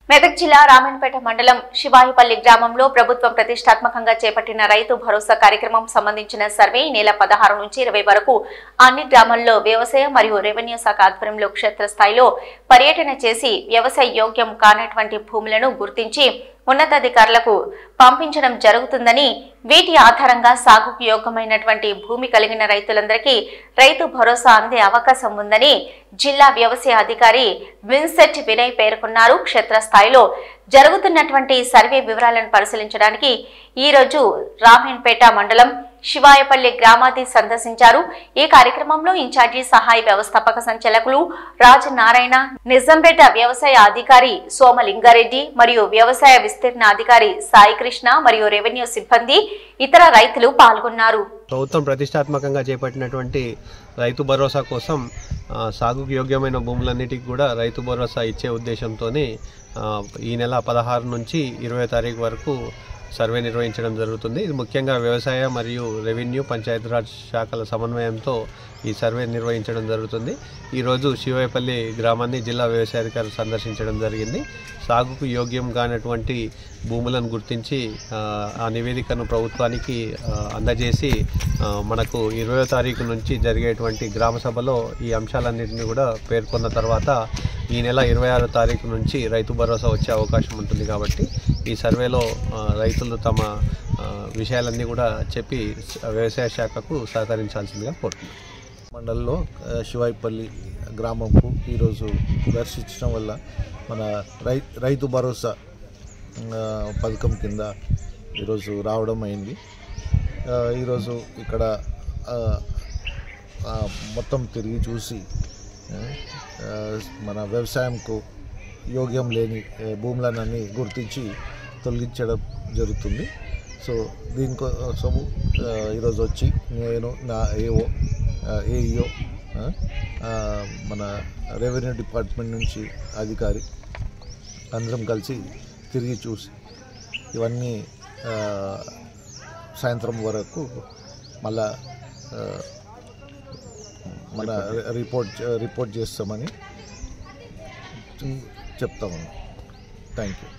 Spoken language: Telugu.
మెదక్ జిల్లా రామన్పేట మండలం శివాయిపల్లి గ్రామంలో ప్రభుత్వం ప్రతిష్టాత్మకంగా చేపట్టిన రైతు భరోసా కార్యక్రమం సంబంధించిన సర్వే ఈ నెల 16 నుంచి 20 వరకు అన్ని గ్రామాల్లో వ్యవసాయ మరియు రెవెన్యూ శాఖ ఆధ్వర్యంలో క్షేత్రస్థాయిలో పర్యటన చేసి వ్యవసాయ యోగ్యం కానటువంటి భూములను గుర్తించి ఉన్నతాధికారులకు పంపించడం జరుగుతుందని వీటి ఆధారంగా సాగుకు యోగ్యమైనటువంటి భూమి కలిగిన రైతులందరికీ రైతు భరోసా అందే అవకాశం ఉందని జిల్లా వ్యవసాయ అధికారి విన్సెంట్ వినయ్ పేర్కొన్నారు. క్షేత్రస్థాయిలో జరుగుతున్నటువంటి సర్వే వివరాలను పరిశీలించడానికి ఈ రోజు రామన్పేట మండలం శివాయపల్లి గ్రామాన్ని సందర్శించారు. ఈ కార్యక్రమంలో ఇన్ఛార్జి సహాయ వ్యవస్థాపక సంచాలకులు రాజనారాయణ, నిజంపేట వ్యవసాయ అధికారి సోమలింగారెడ్డి మరియు వ్యవసాయ విస్తీర్ణ అధికారి సాయి కృష్ణ మరియు రెవెన్యూ సిబ్బంది ఇతర రైతులు పాల్గొన్నారు. ప్రభుత్వం ప్రతిష్టాత్మకంగా చేపట్టినటువంటి రైతు భరోసా కోసం సాగుకు యోగ్యమైన భూములన్నిటికీ కూడా రైతు భరోసా ఇచ్చే ఉద్దేశంతోనే ఈ నెల 16 నుంచి 20 తారీఖు వరకు సర్వే నిర్వహించడం జరుగుతుంది. ఇది ముఖ్యంగా వ్యవసాయ మరియు రెవెన్యూ పంచాయతీరాజ్ శాఖల సమన్వయంతో ఈ సర్వే నిర్వహించడం జరుగుతుంది. ఈరోజు శివాయపల్లి గ్రామాన్ని జిల్లా వ్యవసాయాధికారి సందర్శించడం జరిగింది. సాగుకు యోగ్యం కానటువంటి భూములను గుర్తించి ఆ నివేదికను ప్రభుత్వానికి అందజేసి మనకు 20వ తారీఖు నుంచి జరిగేటువంటి గ్రామ సభలో ఈ అంశాలన్నింటినీ కూడా పేర్కొన్న తర్వాత ఈ నెల 26వ తారీఖు నుంచి రైతు భరోసా వచ్చే అవకాశం ఉంటుంది. కాబట్టి ఈ సర్వేలో రైతులు తమ విషయాలన్నీ కూడా చెప్పి వ్యవసాయ శాఖకు సహకరించాల్సిందిగా కోరుతున్నారు. మండలంలో శివాయిపల్లి గ్రామంకు ఈరోజు దర్శించడం వల్ల మన రైతు భరోసా పథకం కింద ఈరోజు రావడం అయింది. ఈరోజు ఇక్కడ మొత్తం తిరిగి చూసి మన వ్యవసాయంకు యోగ్యం లేని భూములన్నీ గుర్తించి తొలగించడం జరుగుతుంది. సో దీనికోసము ఈరోజు వచ్చి నేను నా ఏఈఓ మన రెవెన్యూ డిపార్ట్మెంట్ నుంచి అధికారి అందరం కలిసి తిరిగి చూసి ఇవన్నీ సాయంత్రం వరకు మళ్ళా మన రిపోర్ట్ చేస్తామని చెప్తాము. Thank you.